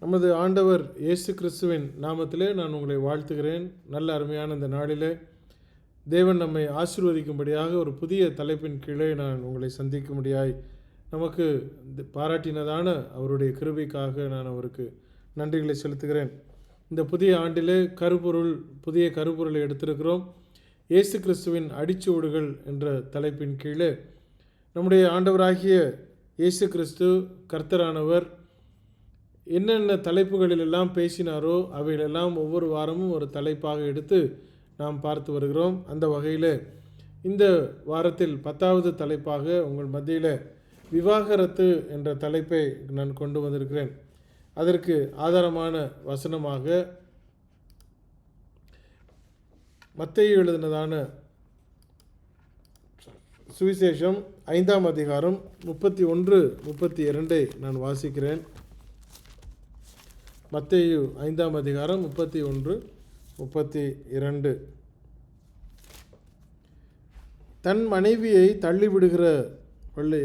நமது ஆண்டவர் இயேசு கிறிஸ்துவின் நாமத்திலே நான் உங்களை வாழ்த்துகிறேன். நல்ல அருமையான இந்த நாளிலே தேவன் நம்மை ஆசீர்வதிக்கும்படியாக ஒரு புதிய தலைப்பின் கீழே நான் உங்களை சந்திக்கும்படியாய் நமக்கு பாராட்டினதான அவருடைய கிருபைக்காக நான் அவருக்கு நன்றிகளை செலுத்துகிறேன். இந்த புதிய ஆண்டிலே புதிய கருப்பொருளை எடுத்திருக்கிறோம். இயேசு கிறிஸ்துவின் அடிச்சுவடுகள் என்ற தலைப்பின் கீழே நம்முடைய ஆண்டவராகிய இயேசு கிறிஸ்து கர்த்தரானவர் என்னென்ன தலைப்புகளிலெல்லாம் பேசினாரோ அவைகளெல்லாம் ஒவ்வொரு வாரமும் ஒரு தலைப்பாக எடுத்து நாம் பார்த்து வருகிறோம். அந்த வகையில் இந்த வாரத்தில் 10வது தலைப்பாக உங்கள் மத்தியில் விவாகரத்து என்ற தலைப்பை நான் கொண்டு வந்திருக்கிறேன். அதற்கு ஆதாரமான வசனமாக மத்தேயு எழுதினதான சுவிசேஷம் 5ஆம் அதிகாரம் 31, 32 நான் வாசிக்கிறேன். மத்தேயு 5ஆம் அதிகாரம் 31, 32. தன் மனைவியை தள்ளிவிடுகிற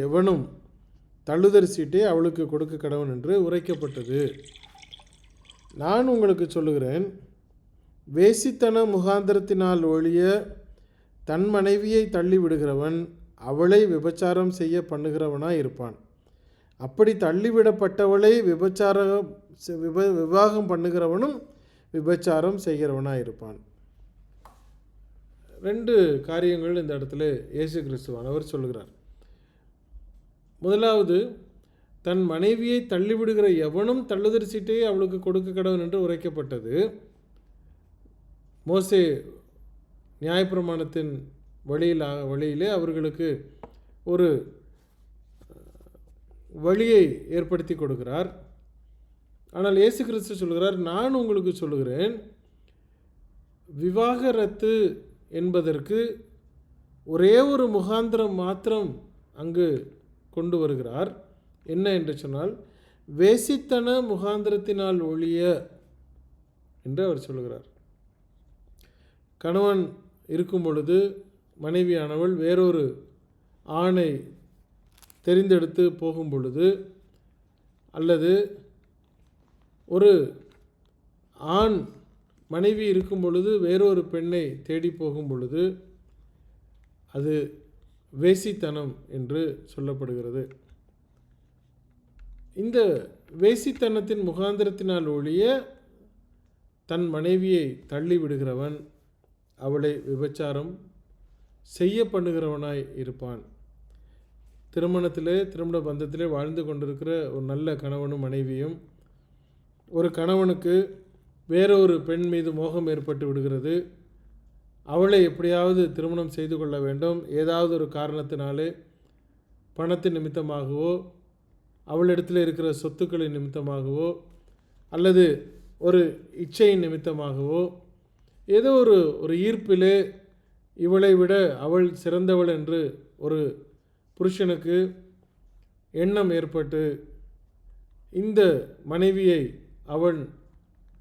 எவனும் தள்ளுதற் சீட்டை அவளுக்கு கொடுக்க கடவன் என்று உரைக்கப்பட்டது. நான் உங்களுக்கு சொல்லுகிறேன், வேசித்தன முகாந்திரத்தினால் ஒழிய தன் மனைவியை தள்ளிவிடுகிறவன் அவளை விபச்சாரம் செய்ய பண்ணுகிறவனாய் இருப்பான். அப்படி தள்ளிவிடப்பட்டவளை விவாகம் பண்ணுகிறவனும் விபச்சாரம் செய்கிறவனாக இருப்பான். 2 காரியங்கள் இந்த இடத்துல இயேசு கிறிஸ்துவானவர் சொல்கிறார். முதலாவது, தன் மனைவியை தள்ளிவிடுகிற எவனும் தள்ளுதற் சீட்டையை அவளுக்கு கொடுக்க கடவன் என்று உரைக்கப்பட்டது. மோசே நியாயப்பிரமாணத்தின் வழியிலே அவர்களுக்கு ஒரு வழியை ஏற்படுத்தி கொடுக்கிறார். ஆனால் இயேசு கிறிஸ்து சொல்கிறார், நான் உங்களுக்கு சொல்லுகிறேன், விவாகரத்து என்பதற்கு ஒரே ஒரு முகாந்திரம் மாத்திரம் அங்கு கொண்டு வருகிறார். என்ன என்று சொன்னால், வேசித்தன முகாந்திரத்தினால் ஒழிய என்று அவர் சொல்லுகிறார். கணவன் இருக்கும் பொழுது மனைவியானவள் வேறொரு ஆணை தெரிந்தெடுத்து போகும் பொழுது, அல்லது ஒரு ஆண் மனைவி இருக்கும் பொழுது வேறொரு பெண்ணை தேடி போகும் பொழுது அது வேசித்தனம் என்று சொல்லப்படுகிறது. இந்த வேசித்தனத்தின் முகாந்திரத்தினால் ஒழிய தன் மனைவியை தள்ளிவிடுகிறவன் அவளை விபச்சாரம் செய்ய பண்ணுகிறவனாய் இருப்பான். திருமண பந்தத்திலே வாழ்ந்து கொண்டிருக்கிற ஒரு நல்ல கணவனும் மனைவியும், ஒரு கணவனுக்கு வேறொரு பெண் மீது மோகம் ஏற்பட்டு விடுகிறது. அவளை எப்படியாவது திருமணம் செய்து கொள்ள வேண்டும். ஏதாவது ஒரு காரணத்தினாலே, பணத்தின் நிமித்தமாகவோ, அவளிடத்தில் இருக்கிற சொத்துக்களின் நிமித்தமாகவோ, அல்லது ஒரு இச்சையின் நிமித்தமாகவோ, ஏதோ ஒரு ஈர்ப்பிலே இவளை விட அவள் சிறந்தவள் என்று ஒரு புருஷனுக்கு எண்ணம் ஏற்பட்டு இந்த மனைவியை அவன்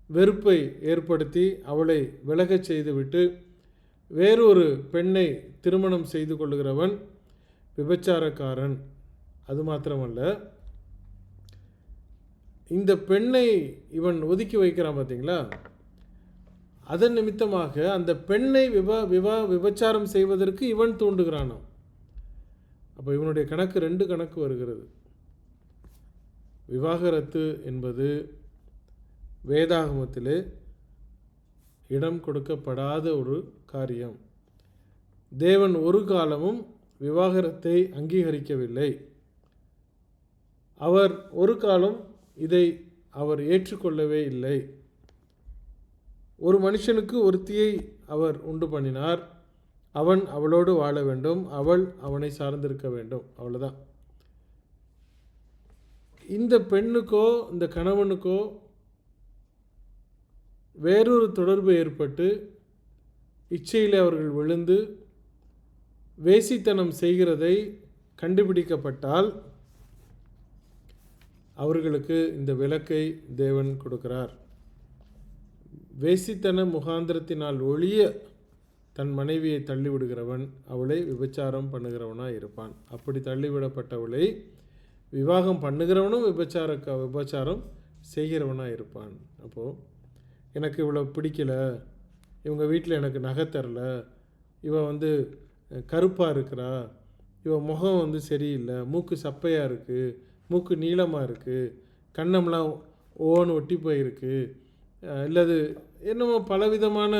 வெறுப்பை ஏற்படுத்தி அவளை விலகச் செய்துவிட்டு வேறொரு பெண்ணை திருமணம் செய்து கொள்ளுகிறவன் விபச்சாரக்காரன். அது மாத்திரமல்ல, இந்த பெண்ணை இவன் ஒதுக்கி வைக்கிறான் பார்த்தீங்களா, அதன் நிமித்தமாக அந்த பெண்ணை விபச்சாரம் செய்வதற்கு இவன் தூண்டுகிறானாம். அப்போ இவனுடைய கணக்கு 2 கணக்கு வருகிறது. விவாகரத்து என்பது வேதாகமத்திலே இடம் கொடுக்கப்படாத ஒரு காரியம். தேவன் ஒரு காலமும் விவாகரத்தை அங்கீகரிக்கவில்லை. அவர் ஒரு காலம் இதை அவர் ஏற்றுக்கொள்ளவே இல்லை. ஒரு மனுஷனுக்கு ஒருத்தியை அவர் உண்டு பண்ணினார். அவன் அவளோடு வாழ வேண்டும், அவள் அவனை சார்ந்திருக்க வேண்டும், அவ்வளோதான். இந்த பெண்ணுக்கோ இந்த கணவனுக்கோ வேறொரு தொடர்பு ஏற்பட்டு இச்சையில் அவர்கள் விழுந்து வேசித்தனம் செய்கிறதை கண்டுபிடிக்கப்பட்டால் அவர்களுக்கு இந்த விலக்கை தேவன் கொடுக்கிறார். வேசித்தன முகாந்திரத்தினால் ஒழிய தன் மனைவியை தள்ளிவிடுகிறவன் அவளை விபச்சாரம் பண்ணுகிறவனாக இருப்பான். அப்படி தள்ளிவிடப்பட்டவளை விவாகம் பண்ணுகிறவனும் விபச்சாரம் செய்கிறவனாக இருப்பான். அப்போது எனக்கு இவ்வளோ பிடிக்கல, இவங்க வீட்டில் எனக்கு நகை தரல, இவன் வந்து கருப்பாக இருக்கிறா, இவன் முகம் வந்து சரியில்லை, மூக்கு சப்பையாக இருக்குது, மூக்கு நீளமாக இருக்குது, கன்னம்லாம் ஓன்னு ஒட்டி போயிருக்கு, இல்லது என்னமோ பலவிதமான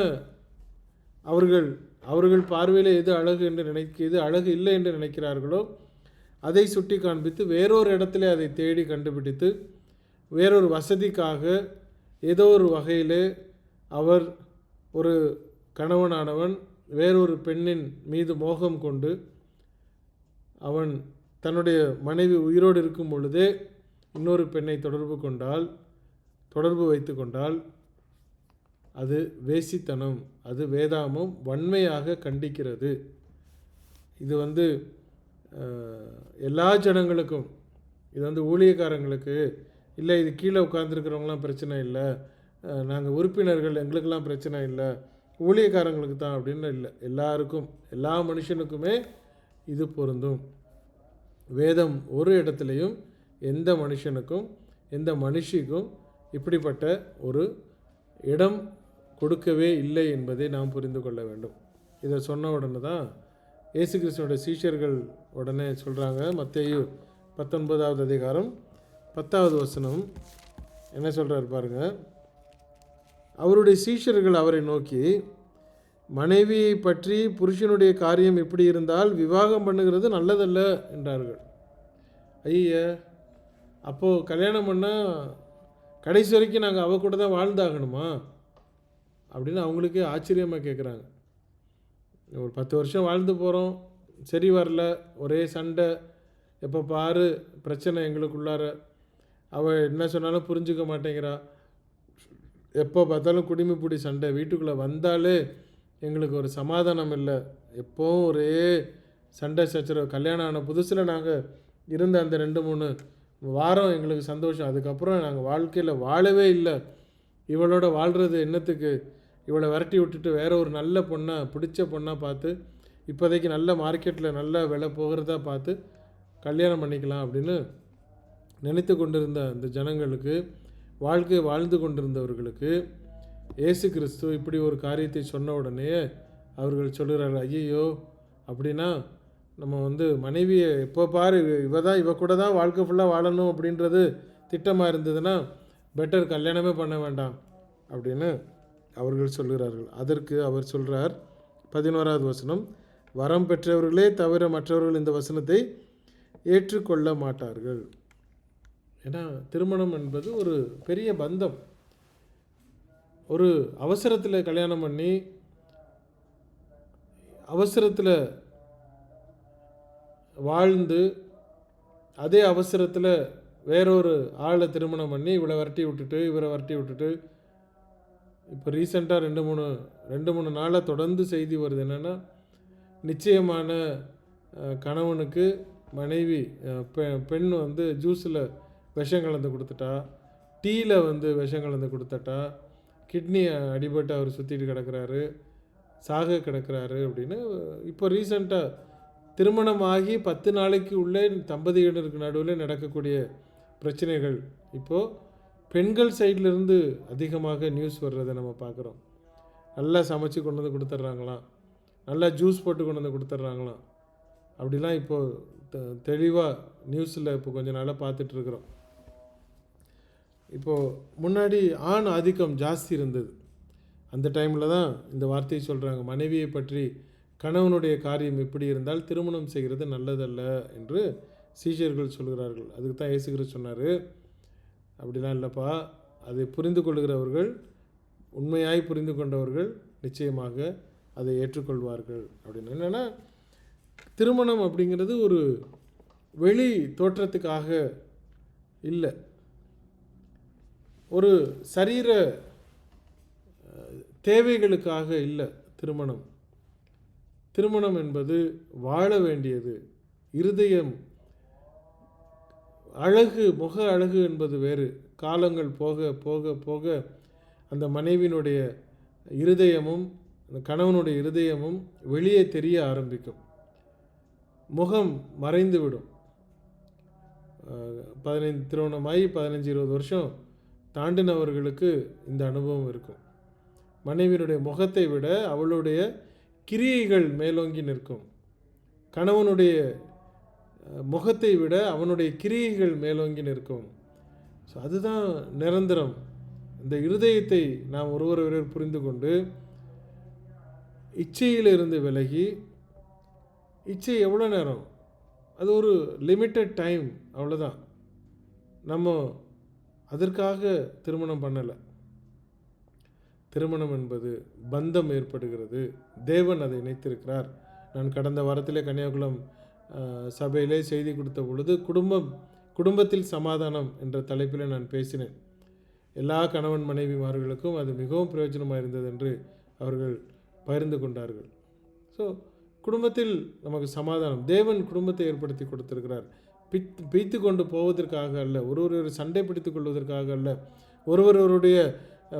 அவர்கள் பார்வையில் எது அழகு என்று எது அழகு இல்லை என்று நினைக்கிறார்களோ அதை சுட்டி காண்பித்து வேறொரு இடத்துல அதை தேடி கண்டுபிடித்து வேறொரு வசதிக்காக ஏதோ ஒரு வகையில் அவர் ஒரு கணவனானவன் வேறொரு பெண்ணின் மீது மோகம் கொண்டு அவன் தன்னுடைய மனைவி உயிரோடு இருக்கும் பொழுதே இன்னொரு பெண்ணை தொடர்பு வைத்து கொண்டால் அது வேசித்தனம். அது வேதாமம் வன்மையாக கண்டிக்கிறது. இது வந்து எல்லா ஜனங்களுக்கும், இது வந்து ஊழியக்காரங்களுக்கு இல்லை, இது கீழே உட்கார்ந்துருக்கிறவங்களாம் பிரச்சனை இல்லை, நாங்கள் உறுப்பினர்கள் எங்களுக்கெல்லாம் பிரச்சனை இல்லை, ஊழியக்காரங்களுக்கு தான் அப்படின்னு இல்லை, எல்லாருக்கும், எல்லா மனுஷனுக்குமே இது பொருந்தும். வேதம் ஒரு இடத்துலையும் எந்த மனுஷனுக்கும் எந்த மனுஷிக்கும் இப்படிப்பட்ட ஒரு இடம் கொடுக்கவே இல்லை என்பதை நாம் புரிந்து கொள்ள வேண்டும். இதை சொன்ன உடனே தான் இயேசு கிறிஸ்துவோட சீஷர்கள் உடனே சொல்கிறாங்க. மத்தேயு 19வது அதிகாரம் 10வது வசனம் என்ன சொல்கிறார் பாருங்க. அவருடைய சீஷர்கள் அவரை நோக்கி, மனைவியை பற்றி புருஷனுடைய காரியம் இப்படி இருந்தால் விவாகம் பண்ணுகிறது நல்லதல்ல என்றார்கள். ஐய, அப்போது கல்யாணம் பண்ணால் கடைசி வரைக்கும் நாங்கள் அவ கூட தான் வாழ்ந்தாகணுமா அப்படின்னு அவங்களுக்கே ஆச்சரியமாக கேட்குறாங்க. ஒரு 10 வருஷம் வாழ்ந்து போகிறோம், சரி வரல, ஒரே சண்டை, எப்போ பாரு பிரச்சனை எங்களுக்குள்ளார, அவள் என்ன சொன்னாலும் புரிஞ்சுக்க மாட்டேங்கிறா, எப்போ பார்த்தாலும் குடிமைப்பிடி சண்டை, வீட்டுக்குள்ளே வந்தாலே எங்களுக்கு ஒரு சமாதானம் இல்லை, எப்போவும் ஒரே சண்டை சச்சரவு. கல்யாணம் ஆன புதுசில் நாங்கள் இருந்த அந்த 2-3 வாரம் எங்களுக்கு சந்தோஷம், அதுக்கப்புறம் நாங்கள் வாழ்க்கையில் வாழவே இல்லை, இவளோட வாழ்கிறது என்னத்துக்கு, இவளை விரட்டி விட்டுட்டு வேற ஒரு நல்ல பொண்ணாக பிடிச்ச பொண்ணாக பார்த்து இப்போதைக்கு நல்ல மார்க்கெட்டில் நல்ல விலை போகிறதா பார்த்து கல்யாணம் பண்ணிக்கலாம் அப்படின்னு நினைத்து கொண்டிருந்த அந்த ஜனங்களுக்கு, வாழ்க்கை வாழ்ந்து கொண்டிருந்தவர்களுக்கு இயேசு கிறிஸ்து இப்படி ஒரு காரியத்தை சொன்ன உடனே அவர்கள் சொல்கிறார்கள், ஐயோ அப்படின்னா நம்ம வந்து மனைவியை எப்போ பாரு இவ கூட தான் வாழ்க்கை ஃபுல்லாக வாழணும் அப்படின்றது திட்டமாக இருந்ததுன்னா பெட்டர் கல்யாணமே பண்ண வேண்டாம் அப்படின்னு அவர்கள் சொல்கிறார்கள். அதற்கு அவர் சொல்கிறார் 11வது வசனம், வரம் பெற்றவர்களே தவிர மற்றவர்கள் இந்த வசனத்தை ஏற்றுக்கொள்ள மாட்டார்கள். ஏன்னா திருமணம் என்பது ஒரு பெரிய பந்தம். ஒரு அவசரத்தில் கல்யாணம் பண்ணி அவசரத்தில் வாழ்ந்து அதே அவசரத்தில் வேறொரு ஆளை திருமணம் பண்ணி இவரை வரட்டி விட்டுட்டு இப்போ ரீசெண்டாக 2-3 நாளாக தொடர்ந்து செய்தி வருது. என்னென்னா, நிச்சயமான கணவனுக்கு மனைவி பெண் வந்து ஜூஸில் விஷம் கலந்து கொடுத்துட்டா, டீயில் வந்து விஷம் கலந்து கொடுத்துட்டா, கிட்னி அடிபட்டு அவர் சுற்றிட்டு கிடக்கிறாரு, சாக கிடக்கிறாரு அப்படின்னு இப்போ ரீசெண்டாக திருமணமாகி 10 நாளைக்கு உள்ளே தம்பதியினருக்கு நடுவில் நடக்கக்கூடிய பிரச்சனைகள் இப்போது பெண்கள் சைட்லேருந்து அதிகமாக நியூஸ் வர்றதை நம்ம பார்க்குறோம். நல்லா சமைச்சு கொண்டு வந்து கொடுத்துட்றாங்களாம், நல்லா ஜூஸ் போட்டு கொண்டு வந்து கொடுத்துட்றாங்களாம், அப்படிலாம் இப்போது தெளிவாக நியூஸில் இப்போ கொஞ்ச நாளாக பார்த்துட்ருக்குறோம். இப்போது முன்னாடி ஆண் ஆதிக்கம் ஜாஸ்தி இருந்தது. அந்த டைமில் தான் இந்த வார்த்தையை சொல்கிறாங்க, மனைவியை பற்றி கணவனுடைய காரியம் எப்படி இருந்தால் திருமணம் செய்கிறது நல்லதல்ல என்று சீஷர்கள் சொல்கிறார்கள். அதுக்கு தான் இயேசு கிறிஸ்து சொன்னார், அப்படிலாம் இல்லைப்பா, அதை புரிந்து கொள்கிறவர்கள், உண்மையாய் புரிந்து கொண்டவர்கள் நிச்சயமாக அதை ஏற்றுக்கொள்வார்கள் அப்படின்னு. என்னென்னா, திருமணம் அப்படிங்கிறது ஒரு வெளி தோற்றத்துக்காக இல்லை, ஒரு சரீர தேவைகளுக்காக இல்லை. திருமணம் என்பது வாழ வேண்டியது. இருதயம் அழகு, முக அழகு என்பது வேறு. காலங்கள் போக போக போக அந்த மனைவியினுடைய இருதயமும் அந்த கணவனுடைய இருதயமும் வெளியே தெரிய ஆரம்பிக்கும், முகம் மறைந்து விடும். திருமணமாகி 15-20 வருஷம் தாண்டினவர்களுக்கு இந்த அனுபவம் இருக்கும். மனைவியினுடைய முகத்தை விட அவளுடைய கிரியைகள் மேலோங்கி நிற்கும். கணவனுடைய முகத்தை விட அவனுடைய கிரியைகள் மேலோங்கி நிற்கும். ஸோ அதுதான் நிரந்தரம். இந்த இருதயத்தை நாம் ஒருவர் புரிந்து கொண்டு இச்சையிலிருந்து விலகி, இச்சை எவ்வளோ நேரம், அது ஒரு லிமிட்டட் டைம், அவ்வளோதான். நம்ம அதற்காக திருமணம் பண்ணலை. திருமணம் என்பது பந்தம் ஏற்படுகிறது. தேவன் அதை இணைத்திருக்கிறார். நான் கடந்த வாரத்திலே கன்னியாகுளம் சபையிலே செய்தி கொடுத்த பொழுது குடும்பத்தில் சமாதானம் என்ற தலைப்பில் நான் பேசினேன். எல்லா கணவன் மனைவிமார்களுக்கும் அது மிகவும் பிரயோஜனமாக இருந்தது என்று அவர்கள் பகிர்ந்து கொண்டார்கள். ஸோ குடும்பத்தில் நமக்கு சமாதானம், தேவன் குடும்பத்தை ஏற்படுத்தி கொடுத்திருக்கிறார். பிய்த்து கொண்டு போவதற்காக அல்ல, ஒருவர் சண்டை பிடித்து கொள்வதற்காக அல்ல, ஒருவருடைய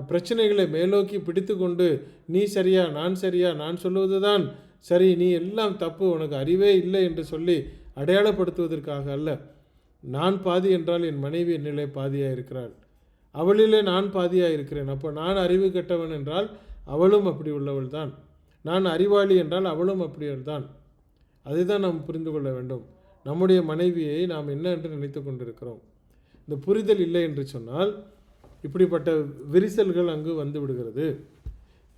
பிரச்சனைகளை மேலோக்கி பிடித்து கொண்டு நீ சரியா நான் சரியா, நான் சொல்லுவது தான் சரி, நீ எல்லாம் தப்பு, உனக்கு அறிவே இல்லை என்று சொல்லி அடையாளப்படுத்துவதற்காக அல்ல. நான் பாதி என்றால் என் மனைவி என்னிலே பாதியாக இருக்கிறாள், அவளிலே நான் பாதியாக இருக்கிறேன். அப்போ நான் அறிவு கெட்டவன் என்றால் அவளும் அப்படி உள்ளவள் தான், நான் அறிவாளி என்றால் அவளும் அப்படியவள் தான். அதை தான் நாம் புரிந்து கொள்ள வேண்டும். நம்முடைய மனைவியை நாம் என்ன என்று நினைத்து கொண்டிருக்கிறோம். இந்த புரிதல் இல்லை என்று சொன்னால் இப்படிப்பட்ட விரிசல்கள் அங்கு வந்து விடுகிறது.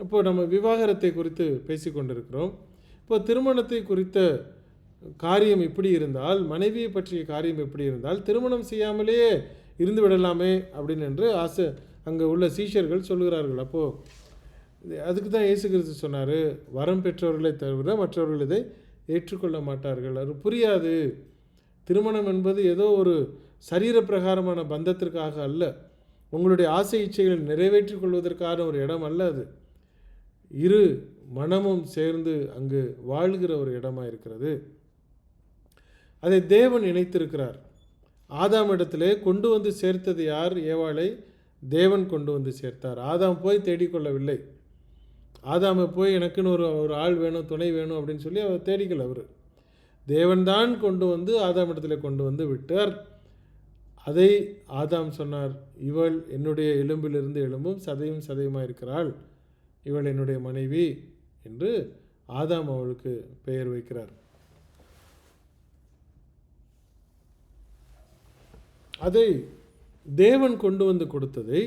இப்போது நம்ம விவாகரத்தை குறித்து பேசி கொண்டிருக்கிறோம். இப்போ திருமணத்தை குறித்த காரியம் இப்படி இருந்தால், மனைவியை பற்றிய காரியம் எப்படி இருந்தால் திருமணம் செய்யாமலேயே இருந்து விடலாமே அப்படின்னு என்று அங்கே உள்ள சீஷர்கள் சொல்கிறார்கள். அப்போது அதுக்கு தான் இயேசு கிறிஸ்து சொன்னார், வரம் பெற்றவர்களை தவிர மற்றவர்கள் இதை ஏற்றுக்கொள்ள மாட்டார்கள், அது புரியாது. திருமணம் என்பது ஏதோ ஒரு சரீர பிரகாரமான பந்தத்திற்காக அல்ல, உங்களுடைய ஆசை இச்சைகளை நிறைவேற்றிக் கொள்வதற்கான ஒரு இடம் அல்ல. அது இரு மனமும் சேர்ந்து அங்கு வாழ்கிற ஒரு இடமாக இருக்கிறது. அதை தேவன் இணைத்திருக்கிறார். ஆதாம் இடத்திலே கொண்டு வந்து சேர்த்தது யார்? ஏவாளை தேவன் கொண்டு வந்து சேர்த்தார். ஆதாம் போய் தேடிக்கொள்ளவில்லை. ஆதாமை போய் எனக்குன்னு ஒரு ஆள் வேணும், துணை வேணும் அப்படின்னு சொல்லி அவர் தேடிக்கல. அவர் தேவன்தான் கொண்டு வந்து ஆதாம் இடத்துல கொண்டு வந்து விட்டார். அதை ஆதாம் சொன்னார், இவள் என்னுடைய எலும்பிலிருந்து எலும்பும் சதையும் சதையுமாக இருக்கிறாள், இவள் என்னுடைய மனைவி என்று ஆதாம் அவளுக்கு பெயர் வைக்கிறார். அதை தேவன் கொண்டு வந்து கொடுத்ததை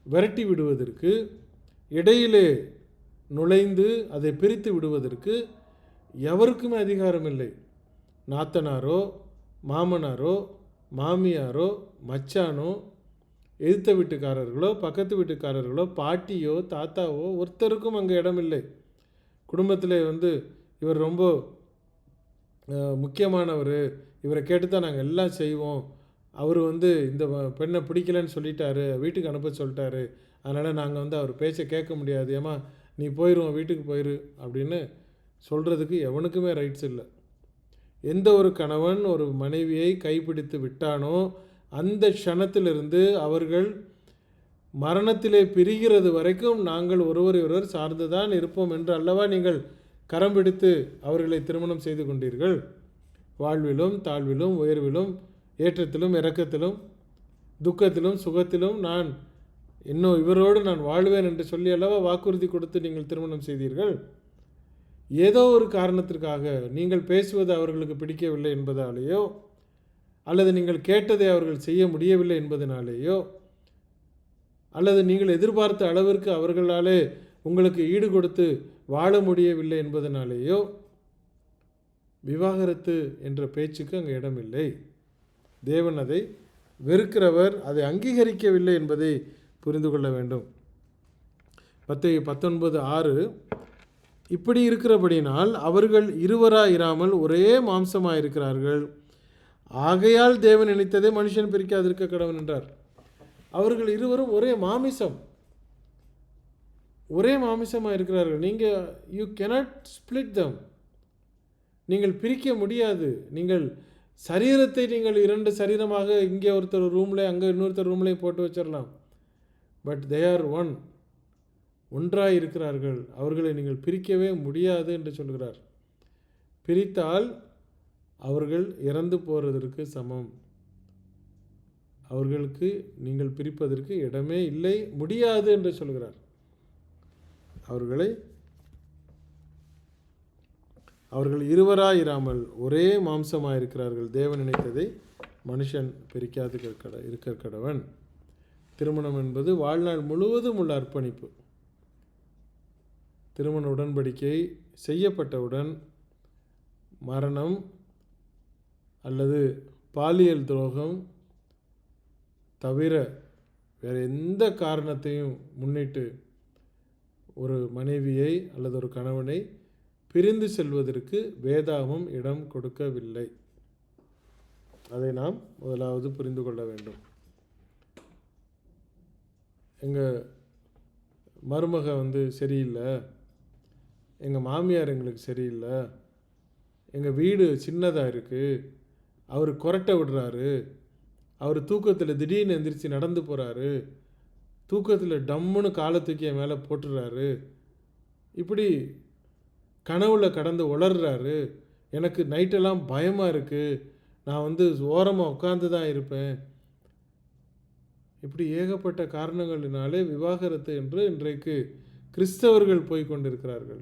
விரட்டி விடுவதற்கு, இடையிலே நுழைந்து அதை பிரித்து விடுவதற்கு எவருக்குமே அதிகாரம் இல்லை. நாத்தனாரோ மாமனாரோ மாமியாரோ மச்சானோ எதிர்த்த வீட்டுக்காரர்களோ பக்கத்து வீட்டுக்காரர்களோ பாட்டியோ தாத்தாவோ ஒருத்தருக்கும் அங்கே இடமில்லை. குடும்பத்தில் இவர் ரொம்ப முக்கியமானவர், இவரை கேட்டு தான் நாங்கள் எல்லாம் செய்வோம், அவர் இந்த பெண்ணை பிடிக்கலன்னு சொல்லிட்டாரு, வீட்டுக்கு அனுப்ப சொல்லிட்டாரு, அதனால் நாங்கள் அவர் பேச்சை கேட்க முடியாது, ஏமா நீ போயிடுவோம் வீட்டுக்கு போயிரு அப்படின்னு சொல்கிறதுக்கு எவனுக்குமே ரைட்ஸ் இல்லை. எந்த ஒரு கணவன் ஒரு மனைவியை கைப்பிடித்து விட்டானோ அந்த க்ஷணத்திலிருந்து அவர்கள் மரணத்திலே பிரிகிறது வரைக்கும் நாங்கள் ஒருவர் சார்ந்து தான் இருப்போம் என்று அல்லவா நீங்கள் கரம் பிடித்து அவர்களை திருமணம் செய்து கொண்டீர்கள். வாழ்விலும் தாழ்விலும் உயர்விலும் ஏற்றத்திலும் இரக்கத்திலும் துக்கத்திலும் சுகத்திலும் நான் இன்னும் இவரோடு நான் வாழ்வேன் என்று சொல்லி அல்லவா வாக்குறுதி கொடுத்து நீங்கள் திருமணம் செய்தீர்கள். ஏதோ ஒரு காரணத்திற்காக நீங்கள் பேசுவது அவர்களுக்கு பிடிக்கவில்லை என்பதாலேயோ அல்லது நீங்கள் கேட்டதை அவர்கள் செய்ய முடியவில்லை என்பதனாலேயோ அல்லது நீங்கள் எதிர்பார்த்த அளவிற்கு அவர்களாலே உங்களுக்கு ஈடு கொடுத்து வாழ முடியவில்லை என்பதனாலேயோ விவாகரத்து என்ற பேச்சுக்கு அங்கே இடமில்லை. தேவன் அதை வெறுக்கிறவர், அதை அங்கீகரிக்கவில்லை என்பதை புரிந்து கொள்ள வேண்டும். 19:6 இப்படி இருக்கிறபடினால் அவர்கள் இருவராயிராமல் ஒரே மாம்சமாயிருக்கிறார்கள், ஆகையால் தேவன் நினைத்ததை மனுஷன் பிரிக்காதிருக்க கடவன் என்றார். அவர்கள் இருவரும் ஒரே மாமிசமாக இருக்கிறார்கள். நீங்கள் யூ கெனாட் ஸ்பிளிட் தம், நீங்கள் பிரிக்க முடியாது. நீங்கள் சரீரத்தை நீங்கள் 2 சரீரமாக இங்கே ஒருத்தர் ரூமில் அங்கே இன்னொருத்தர் ரூம்லேயும் போட்டு வச்சிடலாம். பட் தே ஆர் ஒன்றாக இருக்கிறார்கள், அவர்களை நீங்கள் பிரிக்கவே முடியாது என்று சொல்கிறார். பிரித்தால் அவர்கள் இறந்து போகிறதற்கு சமம். அவர்களுக்கு நீங்கள் பிரிப்பதற்கு இடமே இல்லை, முடியாது என்று சொல்கிறார். அவர்கள் இருவராயிராமல் ஒரே மாம்சமாயிருக்கிறார்கள். தேவன் நினைத்ததை மனுஷன் பிரிக்காது இருக்க கடவன். திருமணம் என்பது வாழ்நாள் முழுவதும் உள்ள அர்ப்பணிப்பு. திருமண உடன்படிக்கை செய்யப்பட்டவுடன் மரணம் அல்லது பாலியல் துரோகம் தவிர வேறு எந்த காரணத்தையும் முன்னிட்டு ஒரு மனைவியை அல்லது ஒரு கணவனை பிரிந்து செல்வதற்கு வேதாகமம் இடம் கொடுக்கவில்லை. அதை நாம் முதலாவது புரிந்து கொள்ள வேண்டும். எங்கள் மருமக சரியில்லை, எங்கள் மாமியார் எங்களுக்கு சரியில்லை, எங்கள் வீடு சின்னதாக இருக்குது, அவர் கொரட்டை விடுறாரு, அவர் தூக்கத்தில் திடீர்னு எந்திரிச்சு நடந்து போகிறாரு, தூக்கத்தில் டம்முன்னு காலை தூக்கி என் மேலே போட்டுடுறாரு, இப்படி கனவுல கடந்து உளர்றாரு, எனக்கு நைட்டெல்லாம் பயமாக இருக்குது, நான் ஓரமாக உட்காந்து தான் இருப்பேன். இப்படி ஏகப்பட்ட காரணங்களினாலே விவாகரத்து என்று இன்றைக்கு கிறிஸ்தவர்கள் போய்கொண்டிருக்கிறார்கள்.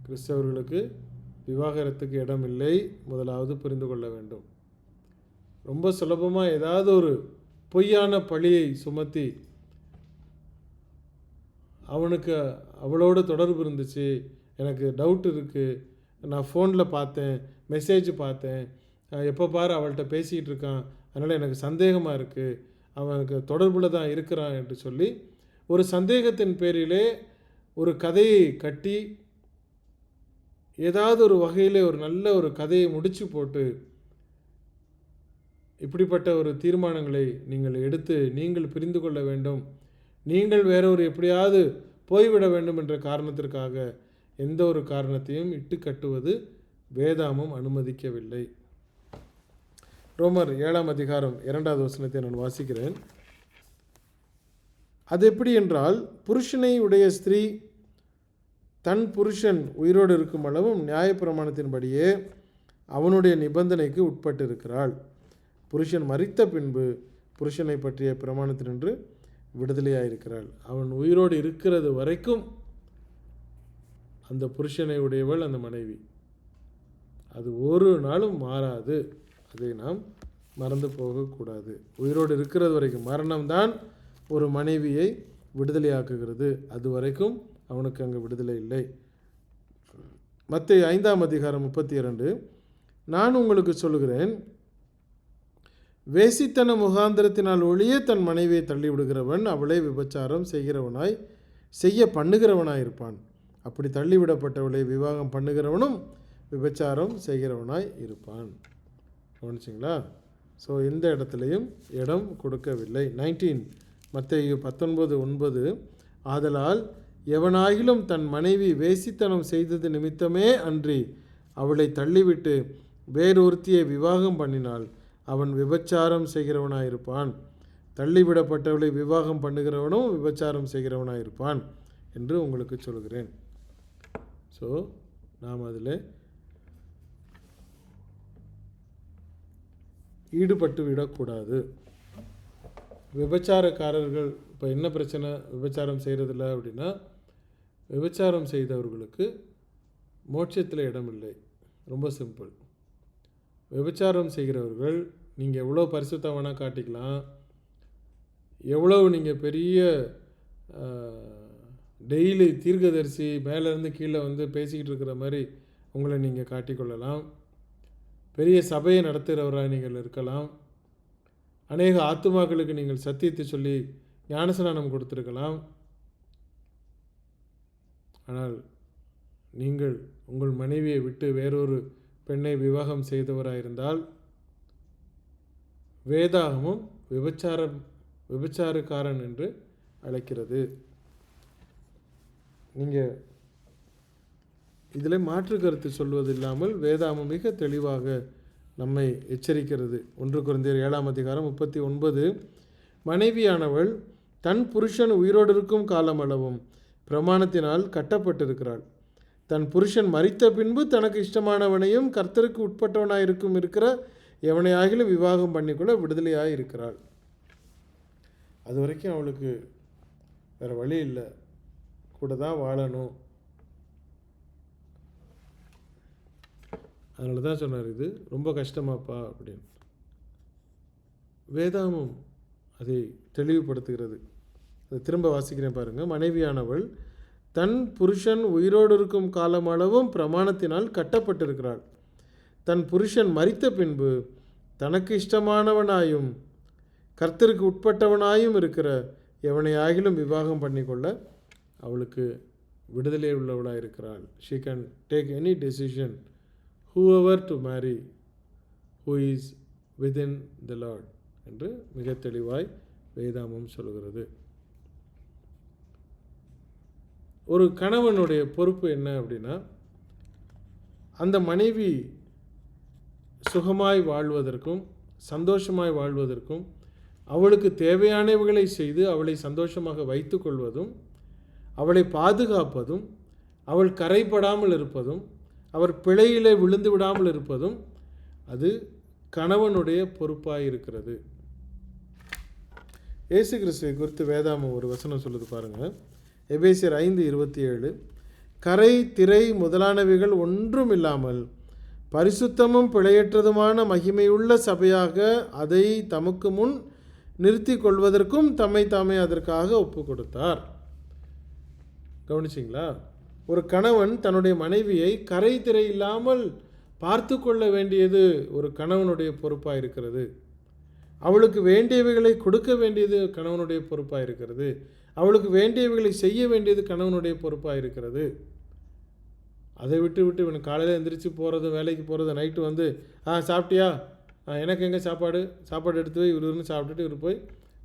கிறிஸ்தவர்களுக்கு விவாகரத்துக்கு இடம் இல்லை, முதலாவது புரிந்து கொள்ள வேண்டும். ரொம்ப சுலபமாக ஏதாவது ஒரு பொய்யான பழியை சுமத்தி அவனுக்கு அவளோடு தொடர்பு இருந்துச்சு, எனக்கு டவுட் இருக்குது, நான் ஃபோனில் பார்த்தேன், மெசேஜ் பார்த்தேன், எப்போ பாரு அவள்கிட்ட பேசிகிட்டு இருக்கான், அதனால் எனக்கு சந்தேகமாக இருக்குது, அவனுக்கு தொடர்பில் தான் இருக்கிறான் என்று சொல்லி ஒரு சந்தேகத்தின் பேரிலே ஒரு கதையை கட்டி ஏதாவது ஒரு வகையில் ஒரு நல்ல ஒரு கதையை முடிச்சு போட்டு இப்படிப்பட்ட ஒரு தீர்மானங்களை நீங்கள் எடுத்து நீங்கள் புரிந்து கொள்ள வேண்டும், நீங்கள் வேறொரு எப்படியாவது போய்விட வேண்டும் என்ற காரணத்திற்காக எந்த ஒரு காரணத்தையும் இட்டு கட்டுவது வேதாகமம் அனுமதிக்கவில்லை. ரோமர் 7ஆம் அதிகாரம் 2வது வசனத்தை நான் வாசிக்கிறேன். அது எப்படி என்றால், புருஷனை உடைய ஸ்திரீ தன் புருஷன் உயிரோடு இருக்கும் அளவும் நியாயப்பிரமாணத்தின்படியே அவனுடைய நிபந்தனைக்கு உட்பட்டு இருக்கிறாள். புருஷன் மரித்த பின்பு புருஷனை பற்றிய பிரமாணத்தினின்று விடுதலையாயிருக்கிறாள். அவன் உயிரோடு இருக்கிறது வரைக்கும் அந்த புருஷனை உடையவள் அந்த மனைவி. அது ஒரு நாளும் மாறாது. அதை நாம் மறந்து போகக்கூடாது. உயிரோடு இருக்கிறது வரைக்கும், மரணம்தான் ஒரு மனைவியை விடுதலையாக்குகிறது, அது வரைக்கும் அவனுக்கு அங்கே விடுதலை இல்லை. மத்தேயு 5ஆம் அதிகாரம் 32, நான் உங்களுக்கு சொல்லுகிறேன், வேசித்தன முகாந்திரத்தினால் ஒழிய தன் மனைவியை தள்ளிவிடுகிறவன் அவளை விபச்சாரம் செய்ய பண்ணுகிறவனாய் இருப்பான். அப்படி தள்ளிவிடப்பட்டவளை விவாகம் பண்ணுகிறவனும் விபச்சாரம் செய்கிறவனாய் இருப்பான். கவனிச்சிங்களா? ஸோ எந்த இடத்துலையும் இடம் கொடுக்கவில்லை. 19 மத்தேயு 19:9, ஆதலால் எவனாகிலும் தன் மனைவி வேசித்தனம் செய்தது நிமித்தமே அன்றி அவளை தள்ளிவிட்டு வேறொருத்தியை விவாகம் பண்ணினால் அவன் விபச்சாரம் செய்கிறவனாயிருப்பான். தள்ளிவிடப்பட்டவளை விவாகம் பண்ணுகிறவனும் விபச்சாரம் செய்கிறவனாயிருப்பான் என்று உங்களுக்கு சொல்கிறேன். ஸோ நாம் அதில் ஈடுபட்டு விடக்கூடாது. விபச்சாரக்காரர்கள் இப்போ என்ன பிரச்சனை, விபச்சாரம் செய்கிறதில்ல அப்படின்னா, விபச்சாரம் செய்தவர்களுக்கு மோட்சத்தில் இடம் இல்லை. ரொம்ப சிம்பிள். விபச்சாரம் செய்கிறவர்கள் நீங்கள் எவ்வளோ பரிசுத்தவனாக காட்டிக்கலாம், எவ்வளோ நீங்கள் பெரிய டெய்லி தீர்க்கதரிசி மேலேருந்து கீழே பேசிக்கிட்டு இருக்கிற மாதிரி உங்களை நீங்கள் காட்டிக்கொள்ளலாம், பெரிய சபையை நடத்துகிறவராக நீங்கள் இருக்கலாம், அநேக ஆத்துமாக்களுக்கு நீங்கள் சத்தியத்தை சொல்லி ஞானஸ்நானம் கொடுத்துருக்கலாம். ஆனால் நீங்கள் உங்கள் மனைவியை விட்டு வேறொரு பெண்ணை விவாகம் செய்தவராயிருந்தால் வேதாகமும் விபச்சாரக்காரன் என்று அழைக்கிறது. நீங்கள் இதில் மாற்று கருத்து சொல்வது இல்லாமல் வேதாகமம் மிக தெளிவாக நம்மை எச்சரிக்கிறது. 1 கொரிந்தியர் 7ஆம் அதிகாரம் 39, மனைவியானவள் தன் புருஷன் உயிரோடு இருக்கும் காலமளவும் பிரமாணத்தினால் கட்டப்பட்டிருக்கிறாள். தன் புருஷன் மரித்த பின்பு தனக்கு இஷ்டமானவனையும் கர்த்தருக்கு உட்பட்டவனாயிருக்கும் இருக்கிற எவனையாகிலும் விவாகம் பண்ணிக்கொள்ள விடுதலையாக இருக்கிறாள். அது வரைக்கும் அவளுக்கு வேறு வழி இல்லை, கூட தான் வாழணும். அதனால தான் சொன்னார், இது ரொம்ப கஷ்டமாப்பா அப்படின்னு. வேதாமம் அதை தெளிவுபடுத்துகிறது. அதை திரும்ப வாசிக்கிறேன் பாருங்கள். மனைவியானவள் தன் புருஷன் உயிரோடு இருக்கும் காலமளவும் பிரமாணத்தினால் கட்டப்பட்டிருக்கிறாள். தன் புருஷன் மரித்த பின்பு தனக்கு இஷ்டமானவனாயும் கர்த்தருக்கு உட்பட்டவனாயும் இருக்கிற எவனையாகிலும் விவாகம் பண்ணிக்கொள்ள அவளுக்கு விடுதலை உள்ளவளாக இருக்கிறாள். She can take any decision whoever to marry who is within the Lord என்று மிக தெளிவாய் வேதாமம் சொல்கிறது. ஒரு கணவனுடைய பொறுப்பு என்ன அப்படின்னா, அந்த மனைவி சுகமாய் வாழ்வதற்கும் சந்தோஷமாய் வாழ்வதற்கும் அவளுக்கு தேவையானவைகளை செய்து அவளை சந்தோஷமாக வைத்து கொள்வதும், அவளை பாதுகாப்பதும், அவள் கரைப்படாமல் இருப்பதும், அவர் பிழையிலே விழுந்து விடாமல் இருப்பதும் அது கணவனுடைய பொறுப்பாக இருக்கிறது. இயேசு கிறிஸ்துவை குறித்து வேதாமம் ஒரு வசனம் சொல்லுது பாருங்கள். எபேசியர் 5:27, கரை திரை முதலானவைகள் ஒன்றும் இல்லாமல் பரிசுத்தமும் பிழையற்றதுமான மகிமையுள்ள சபையாக அதை தமக்கு முன் நிறுத்தி கொள்வதற்கும் தம்மை தாமே அதற்காக ஒப்பு கொடுத்தார். கவனிச்சிங்களா? ஒரு கணவன் தன்னுடைய மனைவியை கரை திரை இல்லாமல் பார்த்து கொள்ள வேண்டியது ஒரு கணவனுடைய பொறுப்பாக இருக்கிறது. அவளுக்கு வேண்டியவைகளை கொடுக்க வேண்டியது கணவனுடைய பொறுப்பாக இருக்கிறது. அவளுக்கு வேண்டியவைகளை செய்ய வேண்டியது கணவனுடைய பொறுப்பாக இருக்கிறது. அதை விட்டு இவன் காலையில் எந்திரிச்சு போகிறது, வேலைக்கு போகிறது, நைட்டு வந்து சாப்பிட்டியா, எனக்கு எங்கே சாப்பாடு எடுத்து போய் இவருன்னு சாப்பிட்டுட்டு இவர் போய்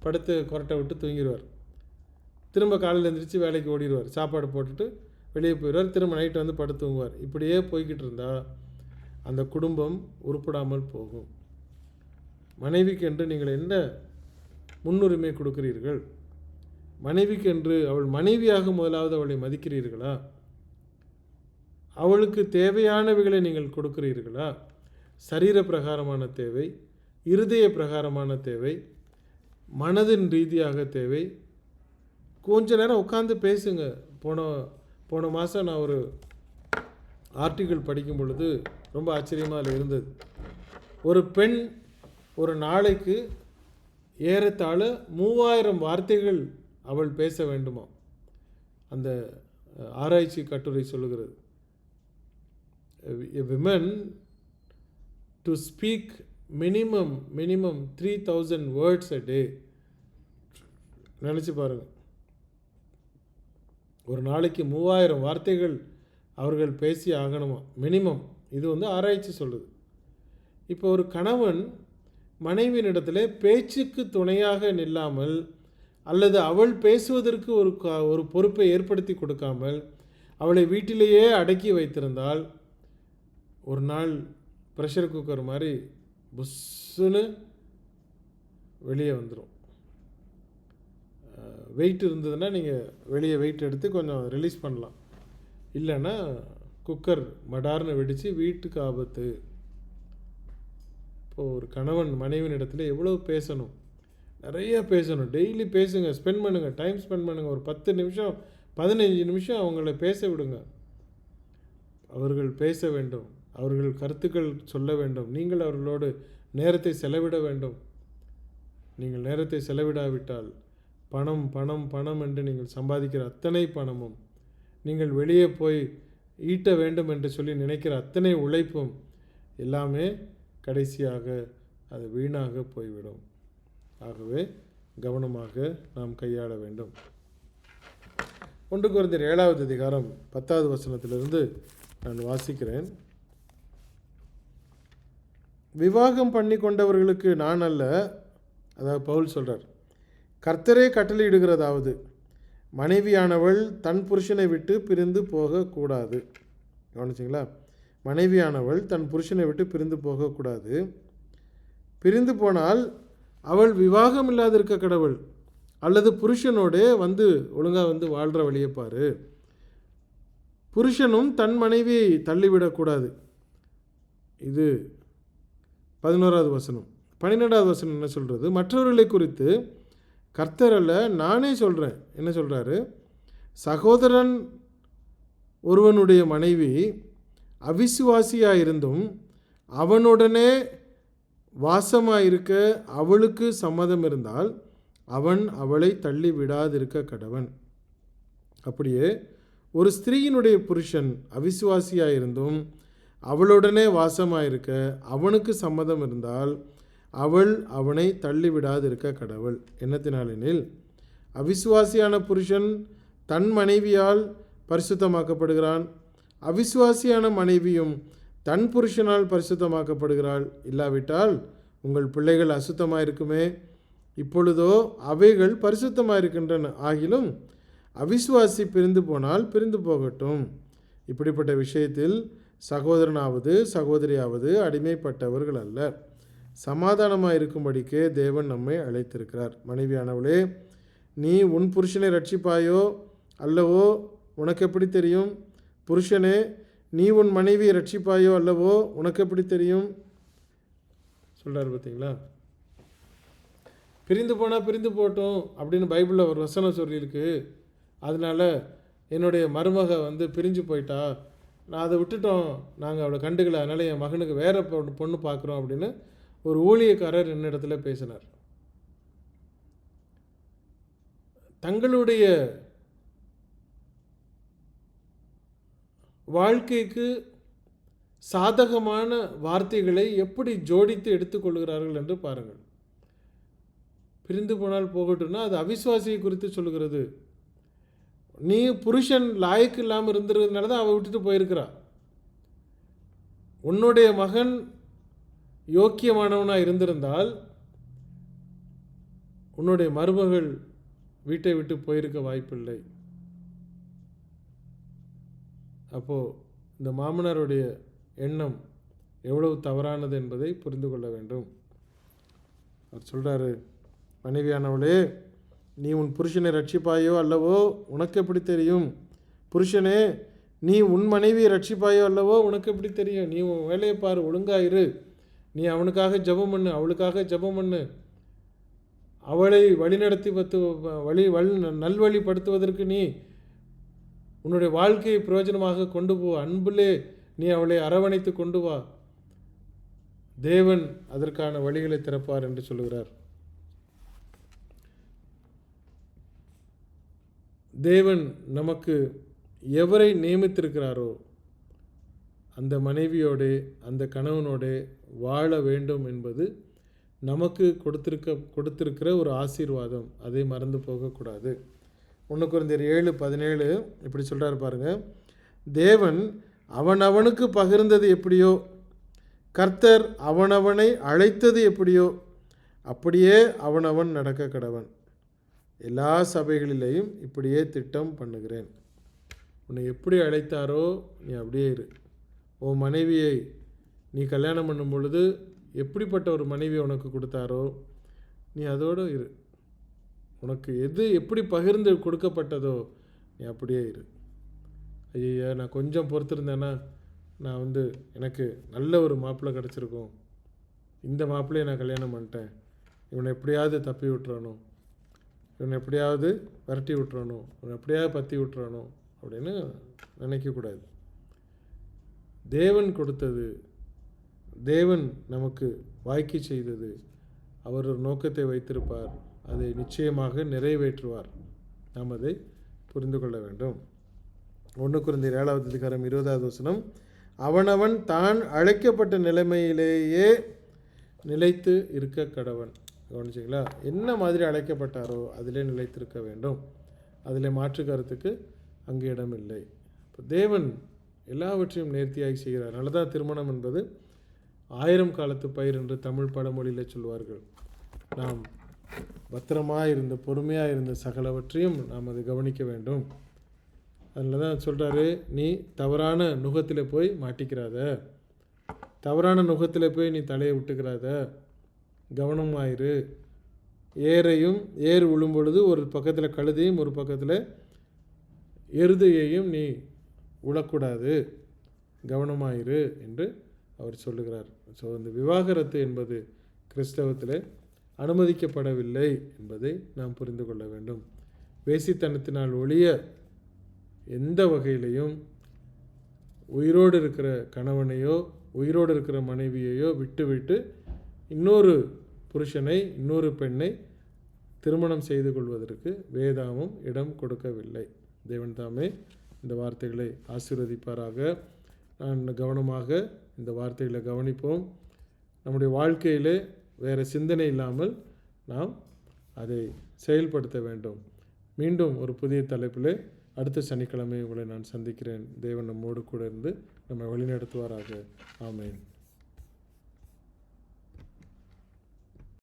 படுத்து கொரட்டை விட்டு தூங்கிடுவார். திரும்ப காலையில் எந்திரிச்சு வேலைக்கு ஓடிடுவார், சாப்பாடு போட்டுட்டு வெளியே போயிடுவார், திரும்ப நைட்டு வந்து படுத்து தூங்குவார். இப்படியே போய்கிட்டு இருந்தால் அந்த குடும்பம் உருப்படாமல் போகும். மனைவிக்கென்று நீங்கள் என்ன முன்னுரிமை கொடுக்கிறீர்கள்? மனைவிக்கென்று அவள் மனைவியாக முதலாவது அவளை மதிக்கிறீர்களா? அவளுக்கு தேவையானவைகளை நீங்கள் கொடுக்கிறீர்களா? சரீர பிரகாரமான தேவை, இருதய பிரகாரமான தேவை, மனதின் ரீதியாக தேவை. கொஞ்ச நேரம் உட்காந்து பேசுங்க. போன மாதம் நான் ஒரு ஆர்டிக்கிள் படிக்கும் பொழுது ரொம்ப ஆச்சரியமாக அதில் இருந்தது. ஒரு பெண் ஒரு நாளைக்கு ஏறத்தாழ 3000 வார்த்தைகள் அவள் பேச வேண்டுமா, அந்த ஆராய்ச்சி கட்டுரை சொல்லுகிறது. A woman to speak minimum 3000 words a day. நினச்சி பாருங்கள், ஒரு நாளைக்கு 3000 வார்த்தைகள் அவர்கள் பேசி ஆகணுமா மினிமம். இது வந்து ஆராய்ச்சி சொல்லுது. இப்போ ஒரு கணவன் மனைவியினிடத்தில் பேச்சுக்கு துணையாக நில்லாமல் அல்லது அவள் பேசுவதற்கு ஒரு பொறுப்பை ஏற்படுத்தி கொடுக்காமல் அவளை வீட்டிலேயே அடக்கி வைத்திருந்தால் ஒரு நாள் ப்ரெஷர் குக்கர் மாதிரி புஷ்ஷுன்னு வெளியே வந்துடும். வெயிட் இருந்ததுன்னா நீங்கள் வெளியே வெயிட் எடுத்து கொஞ்சம் ரிலீஸ் பண்ணலாம், இல்லைன்னா குக்கர் மடார்னு வெடித்து வீட்டுக்கு ஆபத்து. இப்போது ஒரு கணவன் மனைவியின் இடத்துல எவ்வளோ பேசணும், நிறைய பேசணும். டெய்லி பேசுங்க, ஸ்பெண்ட் பண்ணுங்கள், டைம் ஸ்பெண்ட் பண்ணுங்கள். ஒரு 10 நிமிஷம் 15 நிமிஷம் அவங்கள பேச விடுங்க. அவர்கள் பேச வேண்டும், அவர்கள் கருத்துக்கள் சொல்ல வேண்டும், நீங்கள் அவர்களோடு நேரத்தை செலவிட வேண்டும். நீங்கள் நேரத்தை செலவிடாவிட்டால் பணம் பணம் பணம் என்று நீங்கள் சம்பாதிக்கிற அத்தனை பணமும், நீங்கள் வெளியே போய் ஈட்ட வேண்டும் என்று சொல்லி நினைக்கிற அத்தனை உழைப்பும் எல்லாமே கடைசியாக அது வீணாக போய்விடும். ஆகவே கவனமாக நாம் கையாள வேண்டும். 1 கொரிந்தியர் 7வது அதிகாரம் 10வது வசனத்திலிருந்து நான் வாசிக்கிறேன். விவாகம் பண்ணி கொண்டவர்களுக்கு நான் அல்ல, அதாவது பவுல் சொல்கிறார், கர்த்தரே கட்டளையிடுகிறதாவது மனைவியானவள் தன் புருஷனை விட்டு பிரிந்து போகக்கூடாது. கவனிச்சிங்களா? மனைவியானவள் தன் புருஷனை விட்டு பிரிந்து போகக்கூடாது. பிரிந்து போனால் அவள் விவாகம் இல்லாதிருக்க கடவுள், அல்லது புருஷனோடே வந்து ஒழுங்காக வந்து வாழ்கிற வழியை பாரு. புருஷனும் தன் மனைவியை தள்ளிவிடக்கூடாது. இது 11வது வசனம். 12வது வசனம் என்ன சொல்கிறது? மற்றவர்களை குறித்து கர்த்தர் அல்ல, நானே சொல்கிறேன். என்ன சொல்கிறாரு? சகோதரன் ஒருவனுடைய மனைவி அவிசுவாசியாக இருந்தும் அவனுடனே வாசமாயிருக்க அவளுக்கு சம்மதம் இருந்தால் அவன் அவளை தள்ளி விடாதிருக்க கடவன். அப்படியே ஒரு ஸ்திரீயினுடைய புருஷன் அவிசுவாசியாக இருந்தும் அவளுடனே வாசமாயிருக்க அவனுக்கு சம்மதம் இருந்தால் அவள் அவனை தள்ளிவிடாதிருக்க கடவுள். என்னத்தினாலெனில் அவிசுவாசியான புருஷன் தன் மனைவியால் பரிசுத்தமாக்கப்படுகிறான், அவிசுவாசியான மனைவியும் தன் புருஷனால் பரிசுத்தமாக்கப்படுகிறாள். இல்லாவிட்டால் உங்கள் பிள்ளைகள் அசுத்தமாயிருக்குமே, இப்பொழுதோ அவைகள் பரிசுத்தமாயிருக்கின்றன. ஆகிலும் அவிசுவாசி பிரிந்து போனால் பிரிந்து போகட்டும். இப்படிப்பட்ட விஷயத்தில் சகோதரனாவது சகோதரியாவது அடிமைப்பட்டவர்கள் அல்ல, சமாதானமாக இருக்கும்படிக்கே தேவன் நம்மை அழைத்திருக்கிறார். மனைவியானவளே, நீ உன் புருஷனை ரட்சிப்பாயோ அல்லவோ உனக்கு எப்படி தெரியும்? புருஷனே, நீ உன் மனைவியை ரட்சிப்பாயோ அல்லவோ உனக்கு எப்படி தெரியும்? சொல்கிறார் பார்த்தீங்களா? பிரிந்து போனால் பிரிந்து போட்டோம் அப்படின்னு பைபிளில் ஒரு வசனம் சொல்லியிருக்கு. அதனால் என்னுடைய மருமக பிரிஞ்சு போயிட்டா, நான் அதை விட்டுட்டோம், நாங்கள் அவளை கண்டுக்கல, அதனால் என் மகனுக்கு வேறு பொண்ணு பார்க்குறோம் அப்படின்னு ஒரு ஊழியக்காரர் என்னிடத்துல பேசினார். தங்களுடைய வாழ்க்கைக்கு சாதகமான வார்த்தைகளை எப்படி ஜோடித்து எடுத்துக்கொள்கிறார்கள் என்று பாருங்கள். பிரிந்து போனால் போகட்டும்னா அது அவிசுவாசியை குறித்து சொல்லுகிறது. நீ புருஷன் லாயக்கு இல்லாமல் இருந்ததுனால தான் அவள் விட்டுட்டு போயிருக்கிறா. உன்னுடைய மகன் யோக்கியமானவனாக இருந்திருந்தால் உன்னுடைய மருமகள் வீட்டை விட்டு போயிருக்க வாய்ப்பில்லை. அப்போது இந்த மாமனாருடைய எண்ணம் எவ்வளவு தவறானது என்பதை புரிந்து கொள்ள வேண்டும். அவர் சொல்கிறாரு, மனைவியானவளே, நீ உன் புருஷனை ரட்சிப்பாயோ அல்லவோ உனக்கு எப்படி தெரியும்? புருஷனே, நீ உன் மனைவியை ரட்சிப்பாயோ அல்லவோ உனக்கு எப்படி தெரியும்? நீ உன் வேலையை பாரு, ஒழுங்காயிரு. நீ அவனுக்காக ஜெபம் பண்ணு, அவளுக்காக ஜெபம் பண்ணு. அவளை வழிநடத்தி நல்வழிப்படுத்துவதற்கு நீ உன்னுடைய வாழ்க்கையை பிரயோஜனமாக கொண்டு போ. அன்பிலே நீ அவளை அரவணைத்து கொண்டு வா. தேவன் அதற்கான வழிகளை திறப்பார் என்று சொல்கிறார். தேவன் நமக்கு எவரை நியமித்திருக்கிறாரோ அந்த மனைவியோடு அந்த கணவனோடு வாழ வேண்டும் என்பது நமக்கு கொடுத்திருக்கிற ஒரு ஆசீர்வாதம். அதை மறந்து போகக்கூடாது. 1 கொரிந்தியர் 7:17 இப்படி சொல்கிறார் பாருங்க. தேவன் அவனவனுக்கு பகிர்ந்தது எப்படியோ, கர்த்தர் அவனவனை அழைத்தது எப்படியோ, அப்படியே அவனவன் நடக்க கடவன். எல்லா சபைகளிலேயும் இப்படியே திட்டம் பண்ணுகிறேன். உன்னை எப்படி அழைத்தாரோ நீ அப்படியே இரு. உன் மனைவியை நீ கல்யாணம் பண்ணும் பொழுது எப்படிப்பட்ட ஒரு மனைவி உனக்கு கொடுத்தாரோ நீ அதோடு இரு. உனக்கு எது எப்படி பகிர்ந்து கொடுக்கப்பட்டதோ நீ அப்படியே இரு. ஐயா, நான் கொஞ்சம் பொறுத்திருந்தேன்னா நான் எனக்கு நல்ல ஒரு மாப்பிள்ளை கிடச்சிருக்கும், இந்த மாப்பிள்ளையை நான் கல்யாணம் பண்ணிட்டேன், இவனை எப்படியாவது தப்பி விட்டுறணும், இவனை எப்படியாவது விரட்டி விட்டுறணும், இவனை எப்படியாவது பற்றி விட்டுறணும் அப்படின்னு நினைக்கக்கூடாது. தேவன் கொடுத்தது, தேவன் நமக்கு வாய்க்கு செய்தது, அவர் ஒரு நோக்கத்தை வைத்திருப்பார், அதை நிச்சயமாக நிறைவேற்றுவார். நாம் அதை புரிந்து கொள்ள வேண்டும். 1 கொரிந்தியர் 7:20 அவனவன் தான் அழைக்கப்பட்ட நிலைமையிலேயே நிலைத்து இருக்க கடவன். கவனிச்சிங்களா? என்ன மாதிரி அழைக்கப்பட்டாரோ அதிலே நிலைத்திருக்க வேண்டும். அதில் மாற்று கருத்துக்கு அங்கே இடமில்லை. இப்போ தேவன் எல்லாவற்றையும் நேர்த்தியாகி செய்கிறார். அதனால தான் திருமணம் என்பது 1000 காலத்து பயிர் என்று தமிழ் பழமொழியில் சொல்வார்கள். நாம் பத்திரமாக இருந்த பொறுமையாக இருந்த சகலவற்றையும் நாம் அதை கவனிக்க வேண்டும். அதில் தான் சொல்கிறாரு, நீ தவறான நுகத்தில் போய் மாட்டிக்கிறாத, தவறான நுகத்தில் போய் நீ தலையை விட்டுக்கிறாத, கவனமாயிரு. ஏர் விழும் பொழுது ஒரு பக்கத்தில் கழுதையும் ஒரு பக்கத்தில் எருதையையும் நீ விழக்கூடாது, கவனமாயிரு என்று அவர் சொல்லுகிறார். ஸோ இந்த விவாகரத்து என்பது கிறிஸ்தவத்திலே அனுமதிக்கப்படவில்லை என்பதை நாம் புரிந்து கொள்ள வேண்டும். வேசித்தனத்தினால் ஒழிய எந்த வகையிலையும் உயிரோடு இருக்கிற கணவனையோ உயிரோடு இருக்கிற மனைவியையோ விட்டுவிட்டு இன்னொரு புருஷனை இன்னொரு பெண்ணை திருமணம் செய்து கொள்வதற்கு வேதாவும் இடம் கொடுக்கவில்லை. தேவன் தாமே இந்த வார்த்தைகளை ஆசீர்வதிப்பாராக. நான் கவனமாக இந்த வார்த்தைகளை கவனிப்போம். நம்முடைய வாழ்க்கையிலே வேறு சிந்தனை இல்லாமல் நாம் அதை செயல்படுத்த வேண்டும். மீண்டும் ஒரு புதிய தலைப்பிலே அடுத்த சனிக்கிழமை உங்களை நான் சந்திக்கிறேன். தேவன் நம்மோடு கூட இருந்து நம்மை வழிநடத்துவாராக. ஆமென்.